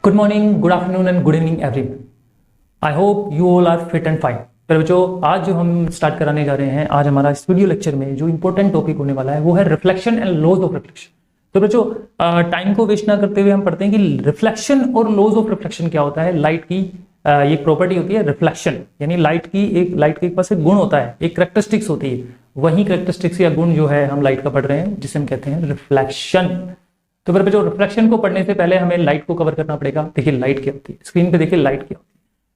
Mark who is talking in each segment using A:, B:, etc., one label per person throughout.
A: Good morning, good afternoon and good evening everyone. I hope you all are fit and fine. तो बच्चों, आज जो हम start कराने जा रहे हैं, आज हमारा इस वीडियो लेक्चर में जो इंपॉर्टेंट टॉपिक होने वाला है वो है reflection and laws of reflection. तो बच्चों, टाइम को वेस्ट ना करते हुए हम पढ़ते हैं कि रिफ्लेक्शन और लॉज ऑफ रिफ्लेक्शन क्या होता है। लाइट की एक प्रॉपर्टी होती है रिफ्लेक्शन, यानी लाइट के पास एक गुण होता है, एक करेक्टरिस्टिक्स होती है। वही करेक्टरिस्टिक्स या गुण जो है हम लाइट का पढ़ रहे हैं, जिसे हम कहते हैं रिफ्लेक्शन। तो फिर बच्चों, रिफ्लेक्शन को पढ़ने से पहले हमें लाइट को कवर करना पड़ेगा। देखिए लाइट क्या होती है, स्क्रीन पे देखिए लाइट क्या होती है।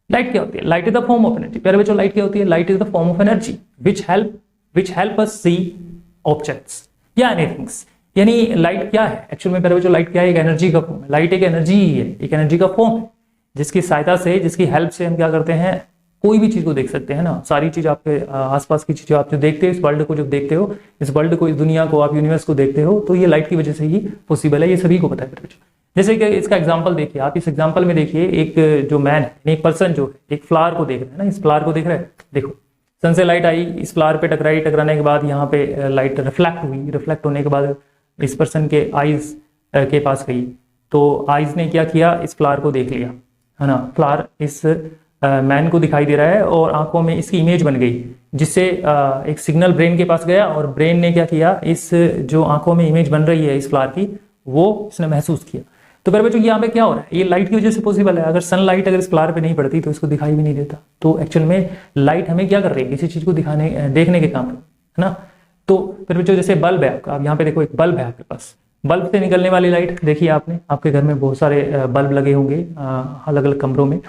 A: लाइट क्या होती है? Light is the form of energy. प्यारे बच्चों, लाइट क्या होती है? Light is the form of energy which help us see objects या एनीथिंग्स। यानी लाइट क्या है एक्चुअल में? प्यारे बच्चों, लाइट क्या है? एक एनर्जी का फॉर्म है। लाइट एक एनर्जी ही है, एक एनर्जी का फॉर्म है, जिसकी सहायता से, जिसकी हेल्प से हम क्या करते हैं, कोई भी चीज को देख सकते हैं ना। सारी चीज आपके आसपास की चीजें आप जो देखते हो, इस वर्ल्ड को जो देखते हो, इस वर्ल्ड को, इस दुनिया को, आप यूनिवर्स को देखते हो, तो ये लाइट की वजह से ही पॉसिबल है। ये सभी को पता है। जैसे कि इसका एग्जांपल देखिए, आप इस एग्जांपल में देखिए, एक जो मैन है, एक पर्सन जो है, एक फ्लावर को देख रहे हैं ना, इस फ्लावर को देख रहे हैं। देखो, सन से लाइट आई, इस फ्लावर पे टकराई, टकराने के बाद यहाँ पे लाइट रिफ्लेक्ट हुई, रिफ्लेक्ट होने के बाद इस पर्सन के आईज के पास गई, तो आईज ने क्या किया, इस फ्लावर को देख लिया, है ना। फ्लावर इस मैन को दिखाई दे रहा है और आंखों में इसकी इमेज बन गई, जिससे एक सिग्नल ब्रेन के पास गया और ब्रेन ने क्या किया, इस जो आंखों में इमेज बन रही है इस फ्लावर की, वो इसने महसूस किया। तो फिर बच्चों, यहाँ पे क्या हो रहा है? ये लाइट की वजह से पॉसिबल है। अगर सनलाइट अगर इस फ्लावर पे नहीं पड़ती तो इसको दिखाई भी नहीं देता। तो एक्चुअल में लाइट हमें क्या कर रही है? किसी चीज को देखने के काम है ना। तो फिर बच्चों, जैसे बल्ब है आपका, आप यहाँ पे देखो, एक बल्ब है आपके पास। बल्ब से निकलने वाली लाइट देखिए आपने, आपके घर में बहुत सारे बल्ब लगे होंगे अलग अलग कमरों में।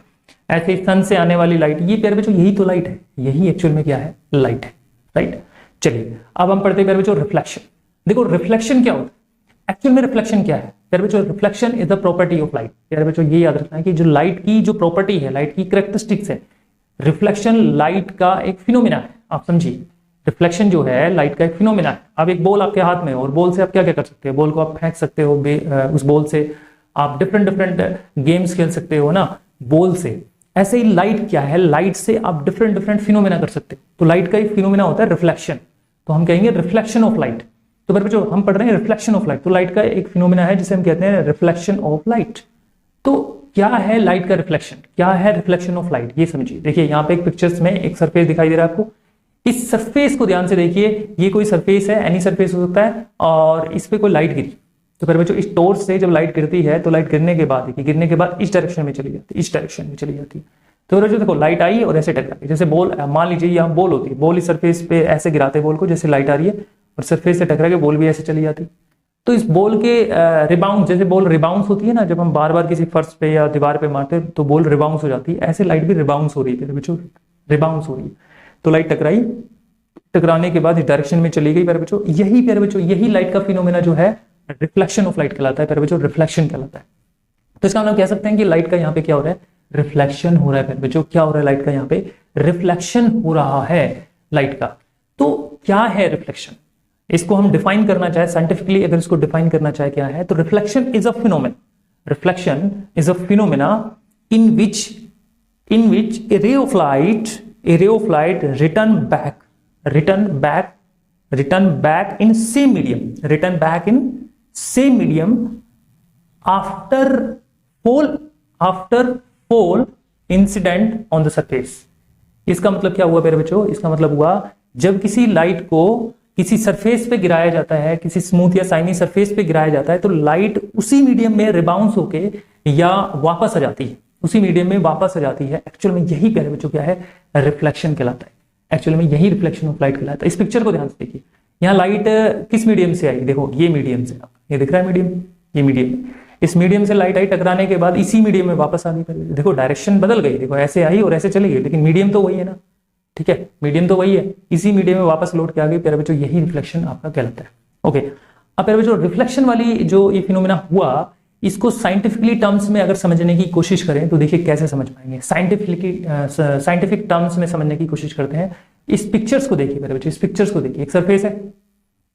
A: ऐसे सन से आने वाली लाइट, ये प्यारे बच्चों यही तो लाइट है, यही एक्चुअल में क्या है? लाइट है, राइट। चलिए अब हम पढ़ते हैं प्यारे बच्चों रिफ्लेक्शन। देखो रिफ्लेक्शन क्या होता है एक्चुअल में? रिफ्लेक्शन क्या है प्यारे बच्चों? Reflection is the property of light. प्यारे बच्चों, ये याद रखना है कि जो लाइट की जो प्रॉपर्टी है, लाइट की कैरेक्टरिस्टिक्स है, रिफ्लेक्शन लाइट का एक फिनोमिना है। आप समझिए, रिफ्लेक्शन जो है लाइट का एक फिनोमिना है। अब एक बॉल आपके हाथ में, और बॉल से आप क्या क्या कर सकते हो? बॉल को आप फेंक सकते हो, उस बॉल से आप डिफरेंट गेम्स खेल सकते हो ना बॉल से। ऐसे ही लाइट क्या है? लाइट से आप डिफरेंट फिनोमेना कर सकते हो। तो लाइट का एक फिनोमेना होता है रिफ्लेक्शन, तो हम कहेंगे रिफ्लेक्शन ऑफ लाइट। तो फिर जो हम पढ़ रहे हैं रिफ्लेक्शन ऑफ लाइट, तो लाइट का एक फिनोमेना है जिसे हम कहते हैं रिफ्लेक्शन ऑफ लाइट। तो क्या है लाइट का रिफ्लेक्शन? क्या है रिफ्लेक्शन ऑफ लाइट? ये समझिए। देखिए यहाँ पे एक पिक्चर्स में एक सरफेस दिखाई दे रहा है आपको। इस सरफेस को ध्यान से देखिए, ये कोई सरफेस है, एनी सरफेस हो सकता है, और इस पे कोई लाइट गिरी। तो फिर बच्चों, इस टॉर्च से जब लाइट गिरती है, तो लाइट गिरने के बाद इस डायरेक्शन में चली जाती है, इस डायरेक्शन में चली जाती है। तो बच्चों देखो, लाइट आई और ऐसे टकराई। जैसे बॉल, मान लीजिए यहाँ बॉल होती है, बॉल इस सरफेस पे ऐसे गिराते बॉल को, जैसे लाइट आ रही है, और सरफेस से टकरा के बॉल भी ऐसे चली जाती है। तो इस बॉल के रिबाउंड, जैसे बॉल रिबाउंस होती है ना, जब हम बार बार किसी फर्श पे या दीवार पे मारते हैं तो बॉल रिबाउंस हो जाती है, ऐसे लाइट भी रिबाउंस हो रही है बच्चों, रिबाउंस हो रही है। तो लाइट टकराई, टकराने के बाद इस डायरेक्शन में चली गई। प्यारे बच्चों, यही लाइट का फिनोमेना जो है रिफ्लेक्शन ऑफ लाइट कहलाता है। प्यारे बच्चों, रिफ्लेक्शन कहलाता है। तो इसका हम कह सकते हैं कि लाइट का यहाँ पे क्या हो रहा है? रिफ्लेक्शन हो रहा है। प्यारे बच्चों, क्या हो रहा है? लाइट का यहाँ पे रिफ्लेक्शन हो रहा है लाइट का। तो क्या है रिफ्लेक्शन? इसको हम डिफाइन करना चाहे साइंटिफिकली, अगर इसको डिफाइन करना चाहे क्या है, तो reflection is a phenomena, reflection is a phenomena in which A ray of light return back in same medium after fall incident on the surface। इसका मतलब क्या हुआ प्यारे बच्चों? इसका मतलब हुआ, जब किसी लाइट को किसी सरफेस पे गिराया जाता है, किसी स्मूथ या शाइनी सरफेस पे गिराया जाता है, तो लाइट उसी मीडियम में रिबाउंस होके या वापस आ जाती है, उसी मीडियम में वापस आ जाती है। एक्चुअल में यही प्यारे बच्चों क्या है? रिफ्लेक्शन कहलाता है। एक्चुअल में यही रिफ्लेक्शन ऑफ लाइट कहलाता है। इस पिक्चर को ध्यान से देखिए, यहाँ लाइट किस मीडियम से आई? देखो ये मीडियम से, ये दिख रहा है मीडियम, ये मीडियम, इस मीडियम से लाइट आई, टकराने के बाद इसी मीडियम में वापस आ गई। देखो डायरेक्शन बदल गई, देखो ऐसे आई और ऐसे चली गई, लेकिन मीडियम तो वही है ना, ठीक है, मीडियम तो वही है, इसी मीडियम में वापस लौट के आ गई। प्यारे बच्चों, यही रिफ्लेक्शन आपका कहलाता है। ओके, अब प्यारे बच्चों, रिफ्लेक्शन वाली जो ये फिनोमेना हुआ, इसको साइंटिफिकली टर्म्स में अगर समझने की कोशिश करें तो देखिए कैसे समझ पाएंगे। साइंटिफिक टर्म्स में समझने की कोशिश करते हैं। इस पिक्चर्स को देखिए मेरे बच्चे, इस पिक्चर्स को देखिए। एक सरफेस है,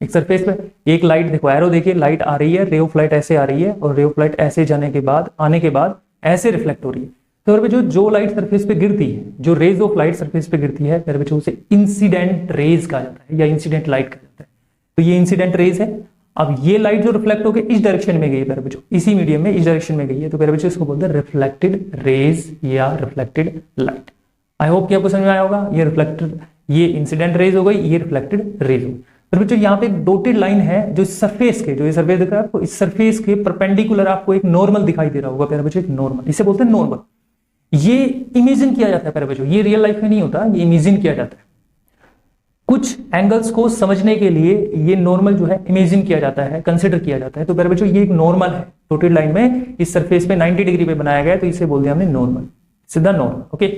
A: एक सरफेस पे एक लाइट, देखो एरो देखिए, लाइट आ रही है, रे ऑफ लाइट ऐसे आ रही है, और रे ऑफ लाइट ऐसे जाने के बाद, आने के बाद ऐसे रिफ्लेक्ट हो रही है। तो मेरे बच्चों, जो लाइट सरफेस पे गिरती है, जो रेज ऑफ लाइट सरफेस पे गिरती है, मेरे बच्चों उसे इंसिडेंट रेज कहा जाता है या इंसिडेंट लाइट कहा जाता है। तो ये इंसिडेंट रेज है, अब ये लाइट जो रिफ्लेक्ट होकर इस डायरेक्शन में गई है प्यारे बच्चों, इसी मीडियम में इस डायरेक्शन में गई है, तो प्यारे बच्चों इसको बोलते हैं रिफ्लेक्टेड रेज या रिफ्लेक्टेड लाइट। आई होप कि आपको समझ में आया होगा। ये रिफ्लेक्टेड, ये इंसिडेंट रेज हो गई, ये रिफ्लेक्टेड रेज हो गई। तो बच्चों यहाँ पे डॉटेड लाइन है जो सरफेस के, जो ये सरफेस दिख रहा है आपको, इस सरफेस के परपेंडिकुलर आपको एक नॉर्मल दिखाई दे रहा होगा प्यारे बच्चों, एक नॉर्मल, इसे बोलते हैं नॉर्मल। ये इमेजिन किया जाता है प्यारे बच्चों, ये रियल लाइफ में नहीं होता, ये इमेजिन किया जाता है। कुछ एंगल्स को समझने के लिए ये नॉर्मल जो है इमेजिन किया जाता है, कंसिडर किया जाता है। तो प्यारे बच्चों ये एक नॉर्मल है, डॉटेड लाइन में इस सरफेस पे 90 डिग्री पे बनाया गया है, तो इसे बोल दिया हमने नॉर्मल, सीधा नॉर्मल। ओके,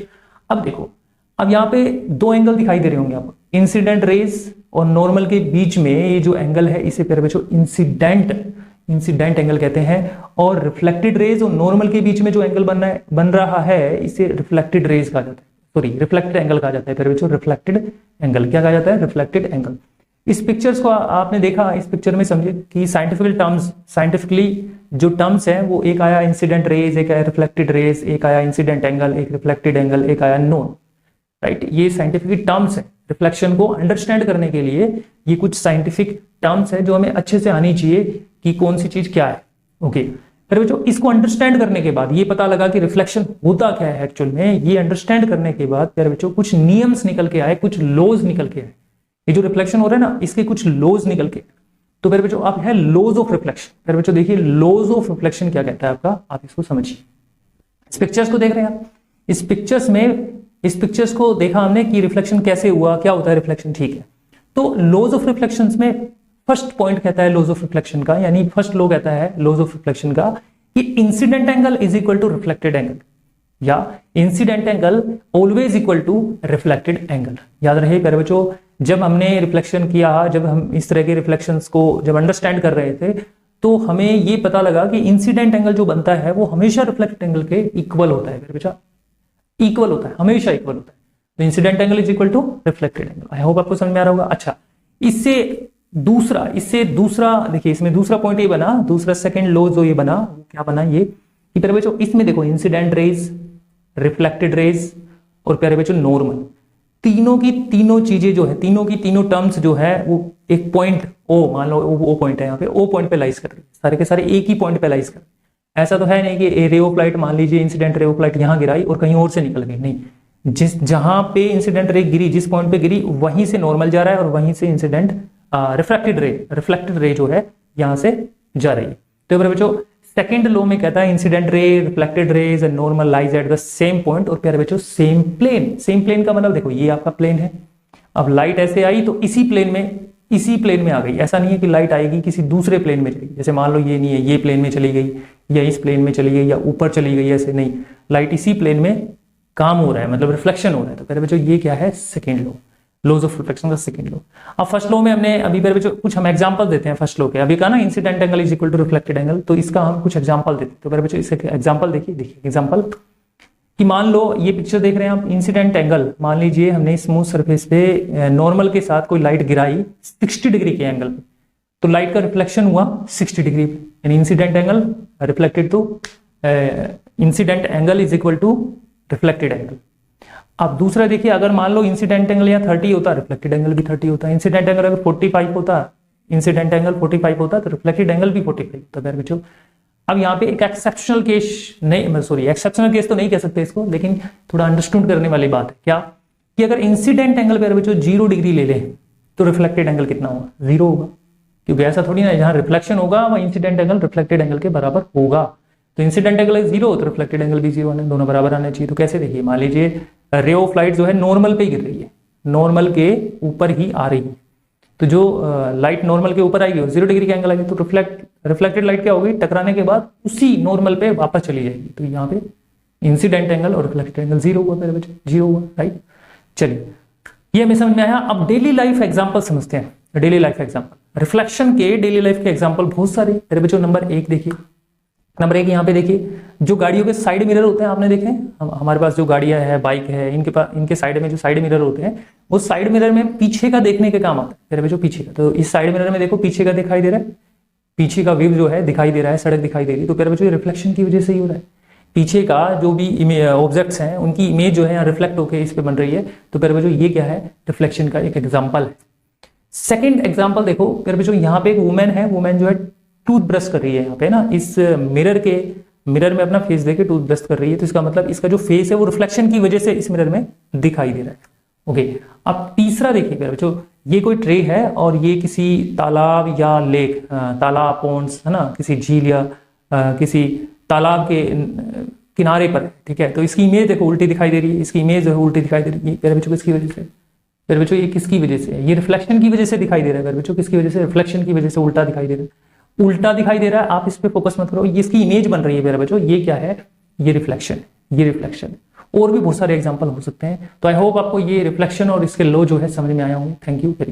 A: अब देखो, अब यहाँ पे दो एंगल दिखाई दे रहे होंगे आपको, इंसिडेंट रेज और नॉर्मल के बीच में ये जो एंगल है इसे प्यारे बच्चों इंसिडेंट एंगल कहते हैं। और रिफ्लेक्टेड रेज और नॉर्मल के बीच में जो एंगल बन रहा है इसे रिफ्लेक्टेड रेज कहा जाता है, सॉरी रिफ्लेक्टेड एंगल कहा जाता है प्यारे बच्चों, रिफ्लेक्टेड एंगल। क्या कहा जाता है? Reflected angle. इस पिक्चर्स को आपने देखा, इस पिक्चर में समझे कि साइंटिफिकली जो टर्म्स है वो एक आया इंसिडेंट रेज, एक आया रिफ्लेक्टेड रेज, एक आया इंसिडेंट एंगल, एक रिफ्लेक्टेड एंगल, एक आया नॉन, राइट। ये साइंटिफिक टर्म्स है, रिफ्लेक्शन को अंडरस्टैंड करने के लिए ये कुछ साइंटिफिक टर्म्स है जो हमें अच्छे से आनी चाहिए कि कौन सी चीज क्या है। ओके, फिर बच्चों इसको अंडरस्टैंड करने के बाद ये पता लगा कि रिफ्लेक्शन होता क्या है एक्चुअल में, ये अंडरस्टैंड करने के बाद प्यारे बच्चों कुछ नियम्स निकल के आए, कुछ लॉज निकल के आए। ये जो रिफ्लेक्शन हो रहा है ना, इसके कुछ लॉज निकल के, तो प्यारे बच्चों आप है लॉज ऑफ रिफ्लेक्शन। प्यारे बच्चों देखिए लॉज ऑफ रिफ्लेक्शन क्या कहता है आपका, आप इसको समझिए। इस पिक्चर्स को देख रहे हैं आप, इस पिक्चर्स को देखा हमने कि रिफ्लेक्शन कैसे हुआ, क्या होता है रिफ्लेक्शन, ठीक है। तो लॉज ऑफ रिफ्लेक्शन में फर्स्ट पॉइंट कहता है लॉज ऑफ रिफ्लेक्शन का, यानी फर्स्ट लॉ कहता है लॉज ऑफ रिफ्लेक्शन का कि incident angle is equal to reflected angle, या incident angle always equal to reflected angle. याद रहे प्यारे बच्चों, जब हमने रिफ्लेक्शन किया, जब हम इस तरह के रिफ्लेक्शंस को जब अंडरस्टैंड कर रहे थे, तो हमें ये पता लगा कि इंसिडेंट एंगल जो बनता है वो हमेशा रिफ्लेक्टेड एंगल के इक्वल होता है प्यारे बच्चा, इक्वल होता है, हमेशा इक्वल होता है। तो incident angle is equal to reflected angle. I hope आपको समझ में आ रहा होगा। अच्छा, इससे दूसरा देखिए, इसमें दूसरा पॉइंट ये बना, दूसरा सेकंड लॉ जो ये बना, क्या बना ये कि प्यारे बच्चों इसमें देखो इंसिडेंट रेज, रिफ्लेक्टेड रेज और प्यारे बच्चों नॉर्मल, तीनों की तीनों चीजें जो है, तीनों की तीनों टर्म्स जो है वो एक पॉइंट ओ, मान लो ओ पॉइंट है यहाँ पे, ओ पॉइंट पे लाइज कर रही है, सारे के सारे एक ही पॉइंट पे लाइज कर। ऐसा तो है नहीं कि रे ऑफ लाइट, मान लीजिए इंसिडेंट रे ऑफ लाइट यहां गिराई और कहीं और से निकल गई, नहीं, जहां पे इंसिडेंट रे गिरी, जिस पॉइंट पे गिरी वहीं से नॉर्मल जा रहा है और वहीं से इंसिडेंट रिफ्लेक्टेड रे जो है यहां से जा रही है। तो प्यारे बच्चों सेकंड लॉ में कहता है incident ray, reflected raise and normal lies at the same point. और प्यारे बच्चों सेम प्लेन का मतलब देखो ये आपका प्लेन है, अब लाइट ऐसे आई तो इसी प्लेन में आ गई। ऐसा नहीं है कि लाइट आएगी किसी दूसरे प्लेन में चली, जैसे मान लो ये नहीं है, ये प्लेन में चली गई या इस प्लेन में चली गई या ऊपर चली गई, ऐसे नहीं, लाइट इसी प्लेन में काम हो रहा है, मतलब रिफ्लेक्शन हो रहा है। तो प्यारे बच्चों ये क्या है? Second law, laws of reflection का सेकंड लॉ। अब फर्स्ट लॉ में हमने अभी प्यारे बच्चों कुछ हम एग्जांपल देते हैं फर्स्ट लॉ के। अभी कहा ना incident angle is equal to reflected angle, तो इसका हम कुछ एग्जांपल देते हैं। तो प्यारे बच्चों इसके एग्जांपल देखिए एग्जांपल कि मान लो ये पिक्चर देख रहे हैं आप, इंसिडेंट एंगल, मान लीजिए हमने स्मूथ सरफेस पे नॉर्मल के साथ कोई लाइट गिराई 60 डिग्री के एंगल पे, तो लाइट का रिफ्लेक्शन हुआ 60 डिग्री पे, यानी incident angle reflected to incident angle is equal to reflected angle. अब दूसरा देखिए, अगर मान लो इंसिडेंट एंगल यहाँ 30 होता, रिफ्लेक्टेड एंगल भी 30 होता है। इंसिडेंट एंगल अगर 45 होता, इंसिडेंट एंगल 45 होता तो रिफ्लेक्टेड एंगल भी 45 होता है बच्चों। अब यहाँ पे एक एक्सेप्शनल केस नहीं, सॉरी एक्सेप्शनल केस तो नहीं कह सकते इसको, लेकिन थोड़ा अंडरस्टैंड करने वाली बात है क्या, कि अगर इंसिडेंट एंगल पे बच्चों 0 डिग्री ले लें तो रिफ्लेक्टेड एंगल कितना होगा? 0 होगा, क्योंकि ऐसा थोड़ी ना जहां रिफ्लेक्शन होगा वह इंसिडेंट एंगल रिफ्लेक्टेड एंगल के बराबर होगा। तो इंसिडेंट एंगल 0 तो रिफ्लेक्टेड एंगल भी 0 है, दोनों बराबर आने चाहिए। तो कैसे देखिए, मान लीजिए रे ऑफ लाइट जो है नॉर्मल पे गिर रही है, नॉर्मल के ऊपर ही आ रही है, तो जो लाइट नॉर्मल के ऊपर आएगी 0 डिग्री का एंगल आएगी, तो रिफ्लेक्टेड लाइट क्या होगी? टकराने के बाद उसी नॉर्मल पे वापस चली जाएगी। तो यहाँ पे इंसिडेंट एंगल और रिफ्लेक्टेड एंगल 0 हुआ मेरे बच्चे, 0 हुआ, राइट। चलिए ये हमें समझ में आया। अब डेली लाइफ एग्जांपल समझते हैं। डेली लाइफ एग्जांपल, रिफ्लेक्शन के डेली लाइफ के एग्जांपल बहुत सारे मेरे बच्चों। नंबर 1 देखिए, नंबर 1 यहाँ पे देखिए, जो गाड़ियों के साइड मिरर होते हैं आपने देखे, हमारे पास जो गाड़ियां है, बाइक है, इनके साइड में जो साइड मिरर होते हैं, वो साइड मिरर में पीछे का देखने के काम आता है मेरे बच्चों, पीछे का। तो इस साइड मिरर में देखो पीछे का दिखाई दे रहा है, पीछे का व्यू जो है दिखाई दे रहा है, सड़क दिखाई दे रही है। तो मेरे बच्चों रिफ्लेक्शन की वजह से ही हो रहा है, पीछे का जो भी ऑब्जेक्ट्स हैं उनकी इमेज जो है यहाँ रिफ्लेक्ट होकर इस पे बन रही है। तो मेरे बच्चों ये क्या है? रिफ्लेक्शन का एक एग्जाम्पल है। सेकंड एग्जांपल देखो मेरे बच्चों, यहाँ पे एक वुमेन है, वुमेन जो है टूथ ब्रश कर रही है यहाँ पे ना, इस मिरर में अपना फेस देके टूथ ब्रश कर रही है, तो इसका मतलब इसका जो फेस है वो रिफ्लेक्शन की वजह से इस मिरर में दिखाई दे रहा है। ओके, अब तीसरा देखिए मेरे बच्चों, ये कोई ट्रे है और ये किसी तालाब या लेक, तालाब पॉन्ड्स है ना, किसी झील या किसी तालाब के किनारे पर है, ठीक है। तो इसकी इमेज देखो उल्टी दिखाई दे रही है, इसकी इमेज जो है उल्टी दिखाई दे रही है। मेरे बच्चों किसकी वजह से? मेरे बच्चों ये किसकी वजह से? ये रिफ्लेक्शन की वजह से दिखाई दे रहा है मेरे बच्चों। किसकी वजह से? रिफ्लेक्शन की वजह से उल्टा दिखाई दे रहा है। उल्टा दिखाई दे रहा है, आप इस पे फोकस मत करो, ये इसकी इमेज बन रही है मेरे बच्चों। ये क्या है? ये रिफ्लेक्शन, ये रिफ्लेक्शन। और भी बहुत सारे एग्जांपल हो सकते हैं। तो आई होप आपको ये रिफ्लेक्शन और इसके लॉ जो है समझ में आया होंगे। Thank you very much.